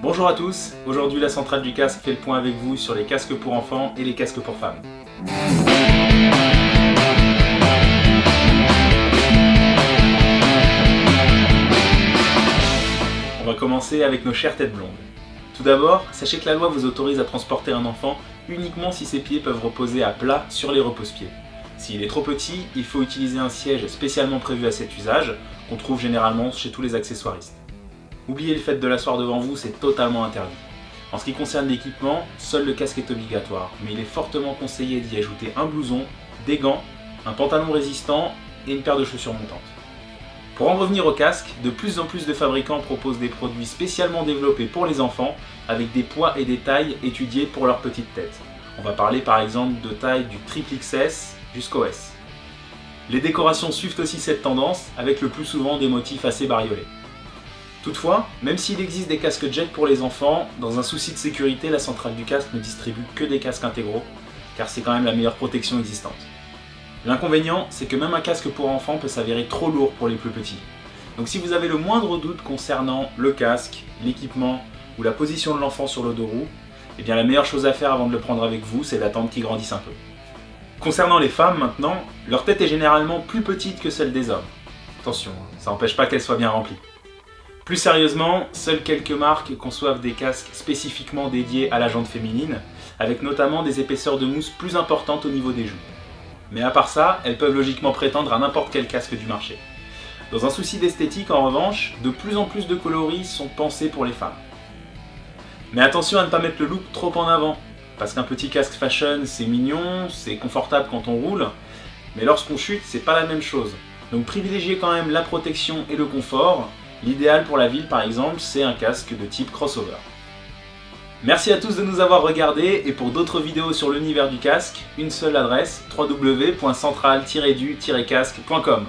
Bonjour à tous, aujourd'hui la centrale du casque fait le point avec vous sur les casques pour enfants et les casques pour femmes. On va commencer avec nos chères têtes blondes. Tout d'abord, sachez que la loi vous autorise à transporter un enfant uniquement si ses pieds peuvent reposer à plat sur les repose-pieds. S'il est trop petit, il faut utiliser un siège spécialement prévu à cet usage, qu'on trouve généralement chez tous les accessoiristes. Oubliez le fait de l'asseoir devant vous, c'est totalement interdit. En ce qui concerne l'équipement, seul le casque est obligatoire, mais il est fortement conseillé d'y ajouter un blouson, des gants, un pantalon résistant et une paire de chaussures montantes. Pour en revenir au casque, de plus en plus de fabricants proposent des produits spécialement développés pour les enfants, avec des poids et des tailles étudiées pour leur petite tête. On va parler par exemple de taille du XXS jusqu'au S. Les décorations suivent aussi cette tendance, avec le plus souvent des motifs assez bariolés. Toutefois, même s'il existe des casques jet pour les enfants, dans un souci de sécurité, la centrale du casque ne distribue que des casques intégraux, car c'est quand même la meilleure protection existante. L'inconvénient, c'est que même un casque pour enfants peut s'avérer trop lourd pour les plus petits. Donc si vous avez le moindre doute concernant le casque, l'équipement ou la position de l'enfant sur le dos roue, eh bien la meilleure chose à faire avant de le prendre avec vous, c'est d'attendre qu'il grandisse un peu. Concernant les femmes maintenant, leur tête est généralement plus petite que celle des hommes. Attention, ça n'empêche pas qu'elle soit bien remplie. Plus sérieusement, seules quelques marques conçoivent des casques spécifiquement dédiés à la jante féminine, avec notamment des épaisseurs de mousse plus importantes au niveau des joues. Mais à part ça, elles peuvent logiquement prétendre à n'importe quel casque du marché. Dans un souci d'esthétique en revanche, de plus en plus de coloris sont pensés pour les femmes. Mais attention à ne pas mettre le look trop en avant, parce qu'un petit casque fashion c'est mignon, c'est confortable quand on roule, mais lorsqu'on chute c'est pas la même chose. Donc privilégiez quand même la protection et le confort. L'idéal pour la ville par exemple, c'est un casque de type crossover. Merci à tous de nous avoir regardés et pour d'autres vidéos sur l'univers du casque, une seule adresse, www.central-du-casque.com.